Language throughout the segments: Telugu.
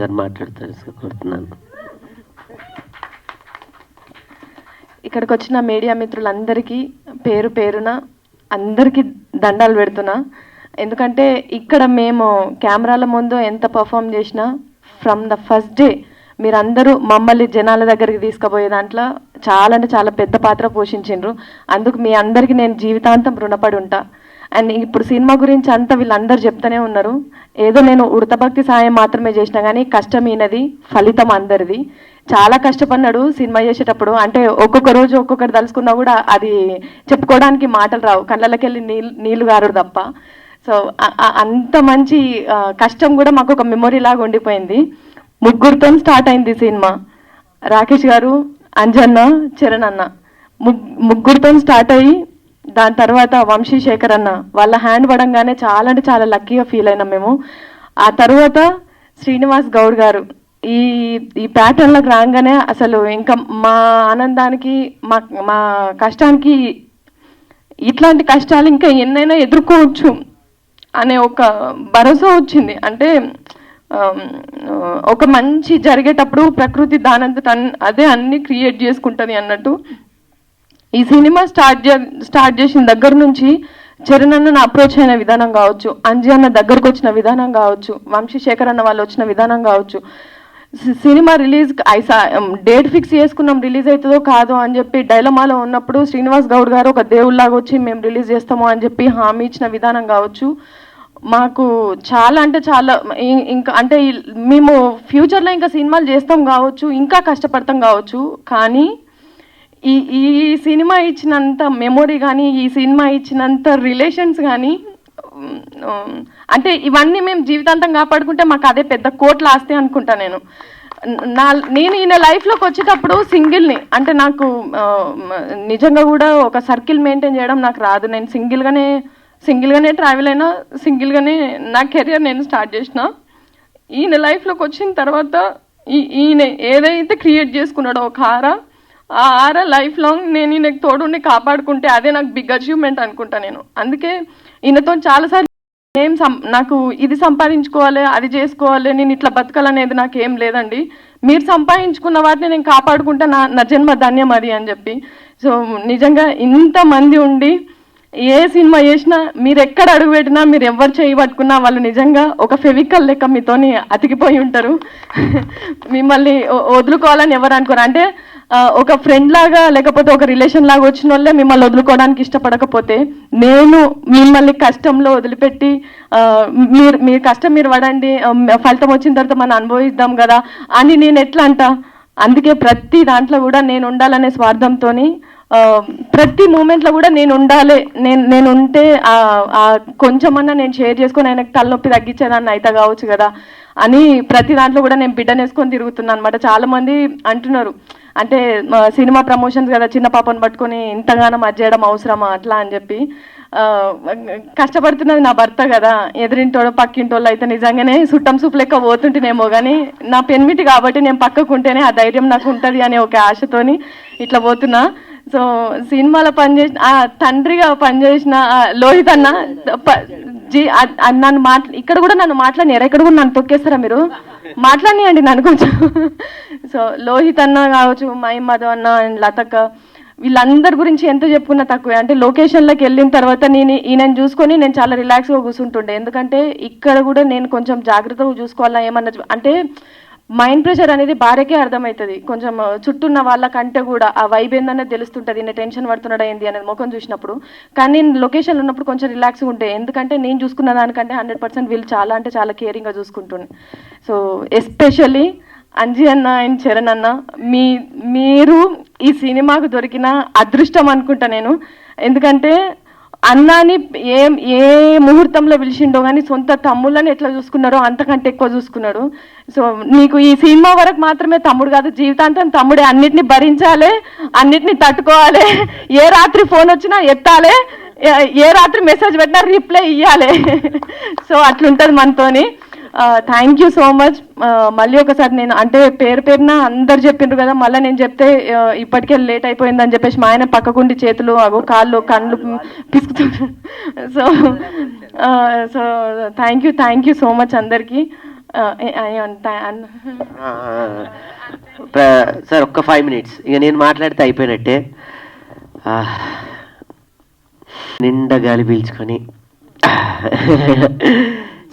గారు మాట్లాడుతున్నాను. ఇక్కడికి వచ్చిన మీడియా మిత్రులందరికీ పేరు పేరున అందరికీ దండాలు పెడుతున్నా. ఎందుకంటే ఇక్కడ మేము కెమెరాల ముందు ఎంత పర్ఫామ్ చేసినా ఫ్రమ్ ద ఫస్ట్ డే మీరందరూ మమ్మల్ని జనాల దగ్గరికి తీసుకుపోయే దాంట్లో చాలా అంటే చాలా పెద్ద పాత్ర పోషించిండ్రు. అందుకు మీ అందరికీ నేను జీవితాంతం రుణపడి ఉంటా. అండ్ ఇప్పుడు సినిమా గురించి అంతా వీళ్ళందరూ చెప్తూనే ఉన్నారు. ఏదో నేను ఉడతభక్తి సాయం మాత్రమే చేసినా కానీ కష్టం ఈయనది, ఫలితం అందరిది. చాలా కష్టపడినాడు సినిమా చేసేటప్పుడు. అంటే ఒక్కొక్క రోజు ఒక్కొక్కటి తలుసుకున్నా కూడా అది చెప్పుకోవడానికి మాటలు రావు, కళ్ళకెళ్ళి నీళ్లు గారుడు తప్ప. సో అంత మంచి కష్టం కూడా మాకు ఒక మెమొరీ లాగా ఉండిపోయింది. ముగ్గురితో స్టార్ట్ అయింది సినిమా. రాకేష్ గారు, అంజన్న, చరణ్ అన్న ముగ్గురితో స్టార్ట్ అయ్యి దాని తర్వాత వంశీ శేఖర్ అన్న వాళ్ళ హ్యాండ్ పడంగానే చాలా అంటే చాలా లక్కీగా ఫీల్ అయినాం మేము. ఆ తర్వాత శ్రీనివాస్ గౌడ్ గారు ఈ ప్యాటర్న్లకు రాగానే అసలు ఇంకా మా ఆనందానికి మా కష్టానికి ఇట్లాంటి కష్టాలు ఇంకా ఎన్నైనా ఎదుర్కోవచ్చు అనే ఒక భరోసా వచ్చింది. అంటే ఒక మంచి జరిగేటప్పుడు ప్రకృతి దానంతట అదే అన్ని క్రియేట్ చేసుకుంటుంది అన్నట్టు. ఈ సినిమా స్టార్ట్ చేసిన దగ్గర నుంచి చరణ్ అన్న అప్రోచ్ అయిన విధానం కావచ్చు, అంజీ అన్న దగ్గరకు వచ్చిన విధానం కావచ్చు, వంశీ శేఖర్ అన్న వాళ్ళు వచ్చిన విధానం కావచ్చు, సినిమా రిలీజ్ డేట్ ఫిక్స్ చేసుకున్నాం రిలీజ్ అవుతుందో కాదో అని చెప్పి డైలమాలో ఉన్నప్పుడు శ్రీనివాస్ గౌడ్ గారు ఒక దేవుళ్ళలాగా వచ్చి మేము రిలీజ్ చేస్తాము అని చెప్పి హామీ ఇచ్చిన విధానం కావచ్చు, మాకు చాలా అంటే చాలా ఇంకా అంటే మేము ఫ్యూచర్లో ఇంకా సినిమాలు చేస్తాం కావచ్చు, ఇంకా కష్టపడతాం కావచ్చు, కానీ ఈ సినిమా ఇచ్చినంత మెమొరీ కానీ ఈ సినిమా ఇచ్చినంత రిలేషన్స్ కానీ అంటే ఇవన్నీ మేము జీవితాంతం కాపాడుకుంటే మాకు అదే పెద్ద కోట్ల ఆస్తి అనుకుంటా. నేను ఈయన లైఫ్లోకి వచ్చేటప్పుడు సింగిల్ని, అంటే నాకు నిజంగా కూడా ఒక సర్కిల్ మెయింటైన్ చేయడం నాకు రాదు. నేను సింగిల్గానే ట్రావెల్ అయినా, సింగిల్గానే నా కెరియర్ నేను స్టార్ట్ చేసిన. ఈయన లైఫ్లోకి వచ్చిన తర్వాత ఈయన ఏదైతే క్రియేట్ చేసుకున్నాడో ఒక ఆ ఆర లైఫ్ లాంగ్ నేను ఈయనకు తోడుండి కాపాడుకుంటే అదే నాకు బిగ్ అచీవ్మెంట్ అనుకుంటా నేను. అందుకే ఈయనతో చాలాసార్లు నాకు ఇది సంపాదించుకోవాలి, అది చేసుకోవాలి, నేను ఇట్లా బతకాలనేది నాకు ఏం లేదండి. మీరు సంపాదించుకున్న వాటిని నేను కాపాడుకుంటే నా జన్మ ధన్యం అది అని చెప్పి. సో నిజంగా ఇంతమంది ఉండి ఏ సినిమా చేసినా మీరు ఎక్కడ అడుగు పెట్టినా మీరు ఎవరు చేయి పట్టుకున్నా వాళ్ళు నిజంగా ఒక ఫెవికల్ లెక్క మీతోని అతికిపోయి ఉంటారు. మిమ్మల్ని వదులుకోవాలని ఎవరు అనుకోరు. అంటే ఒక ఫ్రెండ్ లాగా లేకపోతే ఒక రిలేషన్ లాగా వచ్చిన వాళ్ళే మిమ్మల్ని వదులుకోవడానికి ఇష్టపడకపోతే నేను మిమ్మల్ని కష్టంలో వదిలిపెట్టి మీరు కష్టం మీరు పడండి, ఫలితం వచ్చిన తర్వాత మనం అనుభవిద్దాం కదా అని నేను ఎట్లా అంట. అందుకే ప్రతి దాంట్లో కూడా నేను ఉండాలనే స్వార్థంతో ప్రతి మూమెంట్లో కూడా నేను ఉండాలి, నేను ఉంటే కొంచెమన్నా నేను షేర్ చేసుకొని ఆయనకు తలనొప్పి తగ్గించేదాన్ని అయితే కావచ్చు కదా అని ప్రతి దాంట్లో కూడా నేను బిడ్డనేసుకొని తిరుగుతున్నాను అనమాట. చాలామంది అంటున్నారు అంటే సినిమా ప్రమోషన్స్ కదా చిన్న పాపను పట్టుకొని ఇంతగానో చేయడం అవసరమా అట్లా అని చెప్పి. కష్టపడుతున్నది నా భర్త కదా, ఎదురింటోళ్ళు పక్కింటోళ్ళు అయితే నిజంగానే సుట్టం సూపు లెక్క పోతుంటేనేమో, కానీ నా పెన్మిటి కాబట్టి నేను పక్కకుంటేనే ఆ ధైర్యం నాకు ఉంటుంది అనే ఒక ఆశతోని ఇట్లా పోతున్నా. సో సినిమాలో పనిచేసిన తండ్రిగా పనిచేసిన లోహిత్ అన్న నన్ను ఇక్కడ కూడా నన్ను మాట్లాడినారు, ఎక్కడ కూడా నన్ను తొక్కేస్తారా మీరు, మాట్లాడినాయండి నన్ను కొంచెం. సో లోహిత్ అన్న కావచ్చు, మై మధు అన్న అండ్ లతక్క వీళ్ళందరి గురించి ఎంత చెప్పుకున్నా తక్కువే. అంటే లొకేషన్లోకి వెళ్ళిన తర్వాత ఈయనని చూసుకొని నేను చాలా రిలాక్స్గా కూర్చుంటుండే. ఎందుకంటే ఇక్కడ కూడా నేను కొంచెం జాగ్రత్తగా చూసుకోవాలా ఏమన్నా, అంటే మైండ్ ప్రెషర్ అనేది భార్యకే అర్థమవుతుంది, కొంచెం చుట్టూన్న వాళ్ళకంటే కూడా ఆ వైబ్ ఏందనేది తెలుస్తుంటుంది. నేను టెన్షన్ పడుతున్నాడా ఏంది అనేది ముఖం చూసినప్పుడు. కానీ నేను లొకేషన్లో ఉన్నప్పుడు కొంచెం రిలాక్స్గా ఉంటే, ఎందుకంటే నేను చూసుకున్న దానికంటే 100% వీళ్ళు చాలా అంటే చాలా కేరింగ్గా చూసుకుంటుండే. సో ఎస్పెషల్లీ అంజీ అన్న అండ్ చరణ్ అన్న మీరు ఈ సినిమాకు దొరికిన అదృష్టం అనుకుంటా నేను. ఎందుకంటే అన్నాని ఏ ముహూర్తంలో పిలిచిండో కానీ సొంత తమ్ముళ్ళని ఎట్లా చూసుకున్నారో అంతకంటే ఎక్కువ చూసుకున్నాడు. సో నీకు ఈ సినిమా వరకు మాత్రమే తమ్ముడు కాదు, జీవితాంతం తమ్ముడే. అన్నిటిని భరించాలి, అన్నిటిని తట్టుకోవాలి, ఏ రాత్రి ఫోన్ వచ్చినా ఎత్తాలి, ఏ రాత్రి మెసేజ్ పెట్టినా రిప్లై ఇవ్వాలి. సో అట్లుంటుంది మనతోని. Thank you so much. మళ్ళీ ఒకసారి నేను అంటే పేరున అందరు చెప్పిండ్రు కదా, మళ్ళీ నేను చెప్తే ఇప్పటికే లేట్ అయిపోయిందని చెప్పేసి మా ఆయన పక్కకుండి చేతులు కాళ్ళు కళ్ళు పిసుకుతుంటారు. So thank you so much అందరికీ. సార్ ఒక్క 5 minutes ఇక నేను మాట్లాడితే అయిపోయినట్టే. నిండా గాలి పీల్చుకొని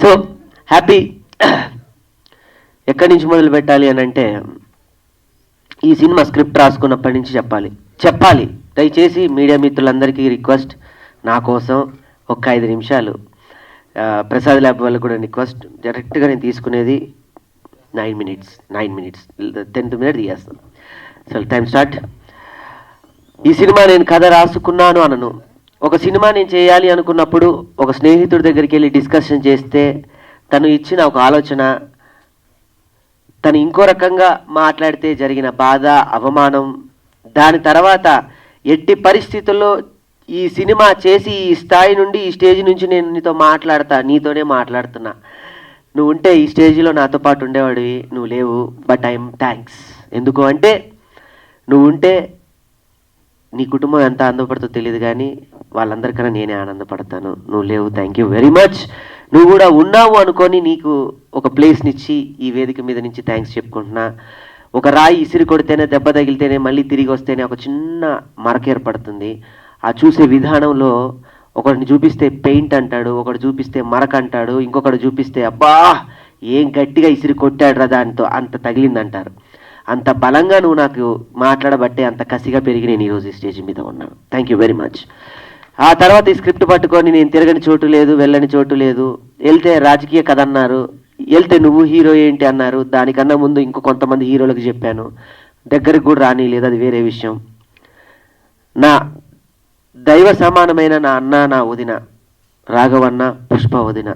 సో హ్యాపీ. ఎక్కడి నుంచి మొదలు పెట్టాలి అని అంటే, ఈ సినిమా స్క్రిప్ట్ రాసుకున్నప్పటి నుంచి చెప్పాలి. దయచేసి మీడియా మిత్రులందరికీ రిక్వెస్ట్, నా కోసం ఒక 5 నిమిషాలు, ప్రసాద్ ల్యాబ్ వాళ్ళకు కూడా రిక్వెస్ట్. డైరెక్ట్గా నేను తీసుకునేది 9 minutes 10th minute తీయేస్తాను. So time start. ఈ సినిమా నేను కథ రాసుకున్నాను అనను. ఒక సినిమా నేను చేయాలి అనుకున్నప్పుడు ఒక స్నేహితుడి దగ్గరికి వెళ్ళి డిస్కషన్ చేస్తే తను ఇచ్చిన ఒక ఆలోచన, తను ఇంకో రకంగా మాట్లాడితే జరిగిన బాధ, అవమానం, దాని తర్వాత ఎట్టి పరిస్థితుల్లో ఈ సినిమా చేసి ఈ స్థాయి నుండి, ఈ స్టేజ్ నుంచి నేను నీతోనే మాట్లాడుతున్నా. నువ్వు ఉంటే ఈ స్టేజ్లో నాతో పాటు ఉండేవాడివి, నువ్వు లేవు. But I'm thanks. ఎందుకు అంటే, నువ్వు ఉంటే నీ కుటుంబం ఎంత ఆనందపడుతుందో తెలియదు, కానీ వాళ్ళందరికన్నా నేనే ఆనందపడతాను. నువ్వు లేవు, థ్యాంక్ యూ వెరీ మచ్. నువ్వు కూడా ఉన్నావు అనుకొని నీకు ఒక ప్లేస్నిచ్చి ఈ వేదిక మీద నుంచి థ్యాంక్స్ చెప్పుకుంటున్నా. ఒక రాయి ఇసిరి కొడితేనే, దెబ్బ తగిలితేనే, మళ్ళీ తిరిగి వస్తేనే ఒక చిన్న మరక ఏర్పడుతుంది. ఆ చూసే విధానంలో ఒకడిని చూపిస్తే పెయింట్ అంటాడు, ఒకడు చూపిస్తే మరక అంటాడు, ఇంకొకడు చూపిస్తే అబ్బా ఏం గట్టిగా ఇసిరి కొట్టాడురా దాంతో అంత తగిలిందంటారు. అంత బలంగా నువ్వు నాకు మాట్లాడబట్టే అంత కసిగా పెరిగి నేను ఈరోజు ఈ స్టేజ్ మీద ఉన్నాను. Thank you very much. ఆ తర్వాత ఈ స్క్రిప్ట్ పట్టుకొని నేను తిరగని చోటు లేదు, వెళ్ళని చోటు లేదు, వెళ్తే రాజకీయ కథ అన్నారు, వెళ్తే నువ్వు హీరో ఏంటి అన్నారు. దానికన్నా ముందు ఇంకో కొంతమంది హీరోలకు చెప్పాను, దగ్గరికి కూడా రానిలేదు, అది వేరే విషయం. నా దైవ సమానమైన నా అన్న, నా వదిన రాఘవన్న, పుష్ప వదిన,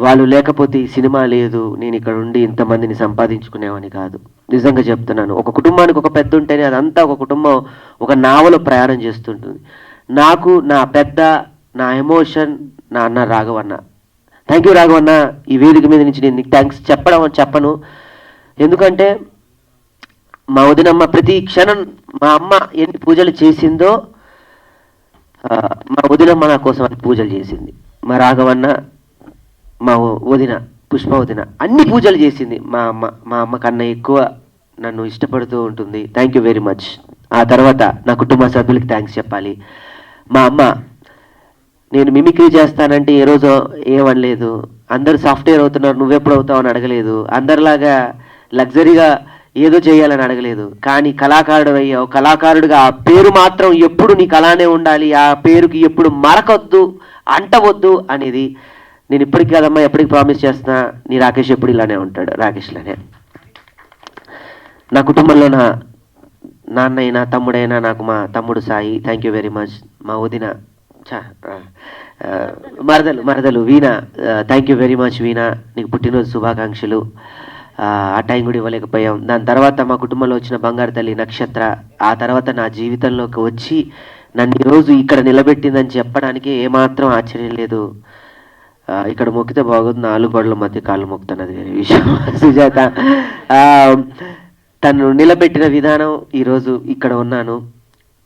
వాళ్ళు లేకపోతే ఈ సినిమా లేదు, నేను ఇక్కడ ఉండి ఇంతమందిని సంపాదించుకునేవని కాదు. నిజంగా చెప్తున్నాను. ఒక కుటుంబానికి ఒక పెద్ద ఉంటేనే అదంతా ఒక కుటుంబం ఒక నావలో ప్రయాణం చేస్తుంటుంది. నాకు నా పెద్ద, నా ఎమోషన్ నా అన్న రాఘవన్న. Thank you రాఘవన్న. ఈ వేదిక మీద నుంచి నేను నీకు థ్యాంక్స్ చెప్పను, ఎందుకంటే మా వదినమ్మ ప్రతి క్షణం, మా అమ్మ ఎన్ని పూజలు చేసిందో మా వదినమ్మ నా కోసం అది పూజలు చేసింది. మా రాఘవన్న, మా వదిన పుష్ప వదిన అన్ని పూజలు చేసింది. మా అమ్మ కన్నా ఎక్కువ నన్ను ఇష్టపడుతూ ఉంటుంది. Thank you very much. ఆ తర్వాత నా కుటుంబ సభ్యులకి థ్యాంక్స్ చెప్పాలి. మా అమ్మ, నేను మిమిక్రీ చేస్తానంటే ఏ రోజు ఏమనలేదు. అందరూ సాఫ్ట్వేర్ అవుతున్నారు, నువ్వెప్పుడు అవుతావు అని అడగలేదు. అందరిలాగా లగ్జరీగా ఏదో చేయాలని అడగలేదు. కానీ కళాకారుడు అయ్యావు, కళాకారుడిగా ఆ పేరు మాత్రం ఎప్పుడు నీకు అలానే ఉండాలి, ఆ పేరుకి ఎప్పుడు మరకొద్దు, అంటవద్దు అనేది నేను ఇప్పటికి కాదమ్మా, ఎప్పటికి ప్రామిస్ చేస్తున్నా. నీ రాకేష్ ఎప్పుడు ఇలానే ఉంటాడు, రాకేష్లానే. నా కుటుంబంలో నా నాన్న అయినా, తమ్ముడైనా, నాకు మా తమ్ముడు Sai, thank you very much. మా వదిన మరదలు వీణ, థ్యాంక్ యూ వెరీ మచ్ వీణ, నీకు పుట్టినరోజు శుభాకాంక్షలు. ఆ టైం కూడా ఇవ్వలేకపోయాం. దాని తర్వాత మా కుటుంబంలో వచ్చిన బంగారు తల్లి నక్షత్ర, ఆ తర్వాత నా జీవితంలోకి వచ్చి నన్ను ఈరోజు ఇక్కడ నిలబెట్టిందని చెప్పడానికి ఏమాత్రం ఆశ్చర్యం లేదు. ఇక్కడ మొక్కితే బాగుంది, 4 గోడల మధ్య కాళ్ళు మొక్కుతాను, అది వేరే విషయం. సుజాత, తను నిలబెట్టిన విధానం ఈరోజు ఇక్కడ ఉన్నాను.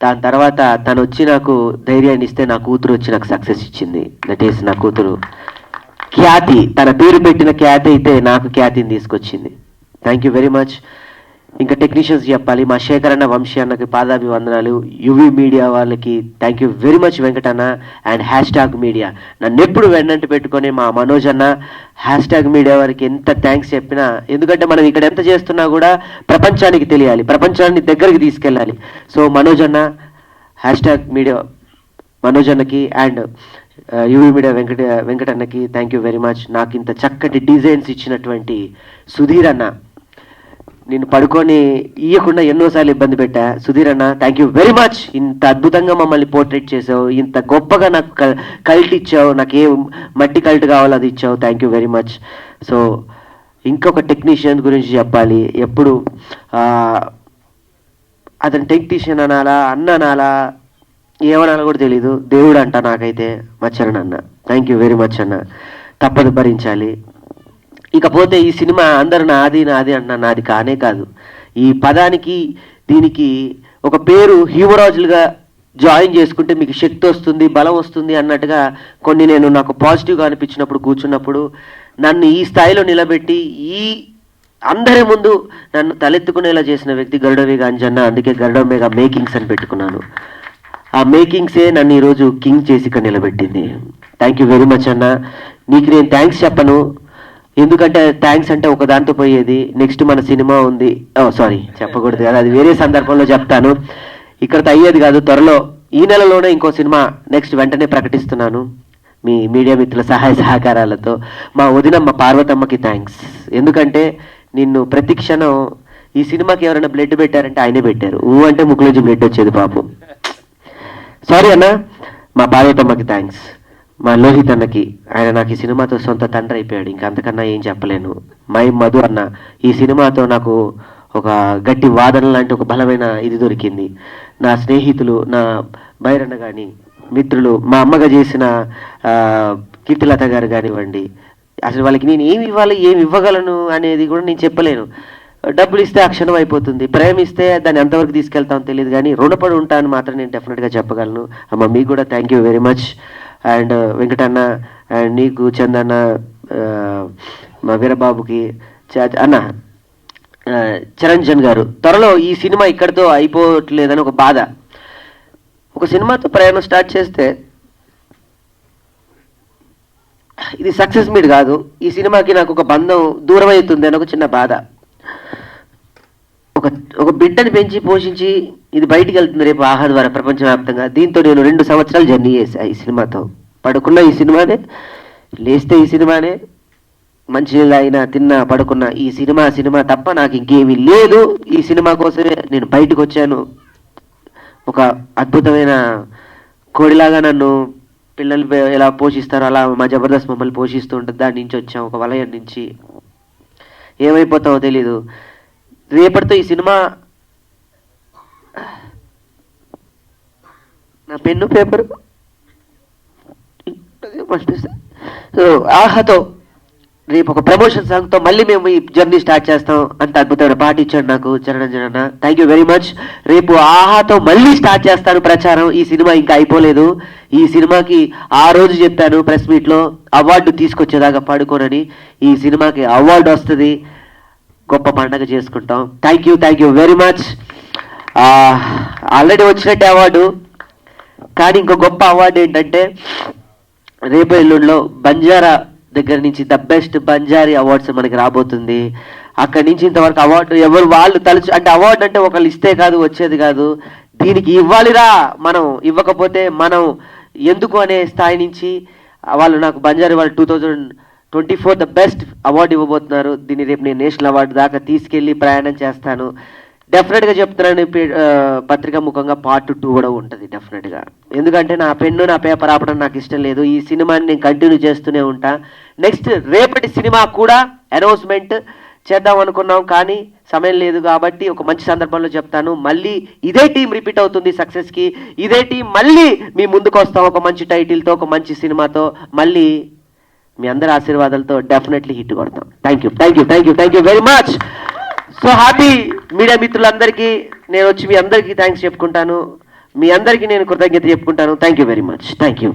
దాని తర్వాత తను వచ్చి నాకు ధైర్యాన్ని ఇస్తే నా కూతురు వచ్చి నాకు సక్సెస్ ఇచ్చింది. దట్ ఈస్ నా కూతురు ఖ్యాతి. తన పేరు పెట్టిన ఖ్యాతి అయితే నాకు ఖ్యాతిని తీసుకొచ్చింది. Thank you very much. ఇంకా టెక్నీషియన్స్ చెప్పాలి. మా శేఖర్ అన్న, వంశీ అన్నకి పాదాభివందనాలు. యువి మీడియా వాళ్ళకి thank you very much. Venkatanna and hash media నన్ను ఎప్పుడు వెన్నంటి పెట్టుకొని మా మనోజ్ అన్న, హ్యాష్ మీడియా వారికి ఎంత థ్యాంక్స్ చెప్పినా, ఎందుకంటే మనం ఇక్కడ ఎంత చేస్తున్నా కూడా ప్రపంచానికి తెలియాలి, ప్రపంచాన్ని దగ్గరికి తీసుకెళ్ళాలి. సో మనోజ్ అన్న, హ్యాష్ మీడియా మనోజ్ అన్నకి అండ్ యువి మీడియా వెంకటన్నకి థ్యాంక్ యూ వెరీ మచ్. నాకు ఇంత చక్కటి డిజైన్స్ ఇచ్చినటువంటి సుధీర్ అన్న, నేను పడుకొని ఇయ్యకుండా ఎన్నోసార్లు ఇబ్బంది పెట్టా. సుధీర్ అన్న, థ్యాంక్ యూ వెరీ మచ్. ఇంత అద్భుతంగా మమ్మల్ని పోర్ట్రేట్ చేసావు, ఇంత గొప్పగా నాకు కల్ట్ ఇచ్చావు, నాకు ఏ మట్టి కల్ట్ కావాలో అది ఇచ్చావు. Thank you very much. So ఇంకొక టెక్నీషియన్ గురించి చెప్పాలి. ఎప్పుడు అతను టెక్నీషియన్ అనాలా, అన్న అనాలా, ఏమనాలో కూడా తెలీదు, దేవుడు అంట నాకైతే. మా చరణ్ అన్న, థ్యాంక్ యూ వెరీ మచ్ అన్న. తప్పదు, భరించాలి. ఇకపోతే ఈ సినిమా అందరు నాది అన్న, నాది కానే కాదు. ఈ పదానికి దీనికి ఒక పేరు హ్యూమరాజులుగా జాయిన్ చేసుకుంటే మీకు శక్తి వస్తుంది, బలం వస్తుంది అన్నట్టుగా కొన్ని నేను నాకు పాజిటివ్గా అనిపించినప్పుడు కూర్చున్నప్పుడు నన్ను ఈ స్థాయిలో నిలబెట్టి ఈ అందరి ముందు నన్ను తలెత్తుకునేలా చేసిన వ్యక్తి గరుడవేగ అంజన్న. అందుకే గరుడవేగ మేకింగ్స్ అని పెట్టుకున్నాను. ఆ మేకింగ్సే నన్ను ఈరోజు కింగ్ చేసి ఇక్కడ నిలబెట్టింది. థ్యాంక్ యూ వెరీ మచ్ అన్న. నీకు నేను థ్యాంక్స్ చెప్పను, ఎందుకంటే థ్యాంక్స్ అంటే ఒక దాంతో పోయేది. నెక్స్ట్ మన సినిమా ఉంది, సారీ చెప్పకూడదు కదా, అది వేరే సందర్భంలో చెప్తాను. ఇక్కడతో అయ్యేది కాదు. త్వరలో ఈ నెలలోనే ఇంకో సినిమా నెక్స్ట్ వెంటనే ప్రకటిస్తున్నాను మీ మీడియా మిత్రుల సహాయ సహకారాలతో. మా వదినమ్మ పార్వతమ్మకి థ్యాంక్స్, ఎందుకంటే నిన్ను ప్రతి క్షణం ఈ సినిమాకి ఎవరైనా బ్లడ్ పెట్టారంటే ఆయనే పెట్టారు. అంటే ముక్కులోంచి బ్లడ్ వచ్చేది పాపం. సారీ అన్న. మా పార్వతమ్మకి థ్యాంక్స్. మా లోహిత్ అన్నకి, ఆయన నాకు ఈ సినిమాతో సొంత తండ్రి అయిపోయాడు, ఇంకా అంతకన్నా ఏం చెప్పలేను. మై మధు అన్న, ఈ సినిమాతో నాకు ఒక గట్టి వాదన లాంటి ఒక బలమైన ఇది దొరికింది. నా స్నేహితులు, నా బైరన్న కానీ మిత్రులు, మా అమ్మగా చేసిన కీర్తిలత గారు కానివ్వండి, అసలు వాళ్ళకి నేను ఏమి ఇవ్వాలి, ఏమి ఇవ్వగలను అనేది కూడా నేను చెప్పలేను. డబ్బులు ఇస్తే ఆ క్షణం అయిపోతుంది, ప్రేమిస్తే దాన్ని ఎంతవరకు తీసుకెళ్తామో తెలియదు, కానీ రుణపడి ఉంటాను మాత్రం నేను డెఫినెట్గా చెప్పగలను. అమ్మ మీకు కూడా thank you very much. And Venkatanna, and నీకు చందన్న, మా వీరబాబుకి అన్న, చిరంజన్ గారు. త్వరలో ఈ సినిమా ఇక్కడితో అయిపోవట్లేదని ఒక బాధ. ఒక సినిమాతో ప్రయాణం స్టార్ట్ చేస్తే ఇది సక్సెస్ మీట్ కాదు, ఈ సినిమాకి నాకు ఒక బంధం దూరం అవుతుంది అని ఒక చిన్న బాధ. ఒక బిడ్డని పెంచి పోషించి ఇది బయటికి వెళ్తుంది రేపు ఆహా ద్వారా ప్రపంచవ్యాప్తంగా. దీంతో నేను 2 సంవత్సరాలు జర్నీ చేశా ఈ సినిమాతో. పడుకున్న ఈ సినిమానే, లేస్తే ఈ సినిమానే, మంచినీళ్ళు అయినా తిన్నా పడుకున్నా ఈ సినిమా తప్ప నాకు ఇంకేమీ లేదు. ఈ సినిమా కోసమే నేను బయటకు వచ్చాను. ఒక అద్భుతమైన కోడిలాగా నన్ను పిల్లలు ఎలా పోషిస్తారో అలా మా జబర్దస్త్ మమ్మల్ని పోషిస్తూ ఉంటుంది. దాని నుంచి వచ్చాం, ఒక వలయం నుంచి. ఏమైపోతామో తెలీదు. రేపటితో ఈ సినిమా, నా పెన్ను పేపరు సో ఆహాతో రేపు ఒక ప్రమోషన్ సాంగ్తో మళ్ళీ మేము ఈ జర్నీ స్టార్ట్ చేస్తాం. అంత అద్భుతమైన పాట ఇచ్చాడు నాకు చరణ్ అన్న. Thank you very much. రేపు ఆహాతో మళ్ళీ స్టార్ట్ చేస్తాను ప్రచారం. ఈ సినిమా ఇంకా అయిపోలేదు. ఈ సినిమాకి ఆ రోజు చెప్పాను ప్రెస్ మీట్లో, అవార్డు తీసుకొచ్చేదాకా పడుకోనని. ఈ సినిమాకి అవార్డు వస్తుంది, గొప్ప పండగ చేసుకుంటాం. Thank you very much. Already వచ్చినట్టే అవార్డు, కానీ ఇంకో గొప్ప అవార్డు ఏంటంటే రేపు ఎల్లుండిలో బంజారా దగ్గర నుంచి ద బెస్ట్ బంజారీ అవార్డ్స్ మనకి రాబోతుంది. అక్కడి నుంచి ఇంతవరకు అవార్డు ఎవరు వాళ్ళు తలుచు, అంటే అవార్డు అంటే ఒకళ్ళు ఇస్తే కాదు, వచ్చేది కాదు, దీనికి ఇవ్వాలిరా మనం, ఇవ్వకపోతే మనం ఎందుకు అనే స్థాయి నుంచి వాళ్ళు నాకు బంజారీ వాళ్ళు 2024 ద బెస్ట్ అవార్డు ఇవ్వబోతున్నారు. దీన్ని రేపు నేను నేషనల్ అవార్డు దాకా తీసుకెళ్ళి ప్రయాణం చేస్తాను. డెఫినెట్గా చెప్తున్నాను, పత్రికా ముఖంగా పార్ట్ 2 కూడా ఉంటుంది డెఫినెట్గా. ఎందుకంటే నా పెన్ను నా పేపర్ ఆపడం నాకు ఇష్టం లేదు. ఈ సినిమాని నేను కంటిన్యూ చేస్తూనే ఉంటా. నెక్స్ట్ రేపటి సినిమా కూడా అనౌన్స్మెంట్ చేద్దాం అనుకున్నాం, కానీ సమయం లేదు కాబట్టి ఒక మంచి సందర్భంలో చెప్తాను. మళ్ళీ ఇదే టీం రిపీట్ అవుతుంది సక్సెస్కి. ఇదే టీం మళ్ళీ మీ ముందుకు వస్తాం ఒక మంచి టైటిల్తో, ఒక మంచి సినిమాతో. మళ్ళీ మీ అందరి ఆశీర్వాదాలతో డెఫినెట్లీ హిట్ కొడతాం. Thank you very much. So happy. Media మిత్రులందరికీ నేను వచ్చి మీ అందరికీ థ్యాంక్స్ చెప్పుకుంటాను. మీ అందరికీ నేను కృతజ్ఞత చెప్పుకుంటాను. Thank you very much. Thank you.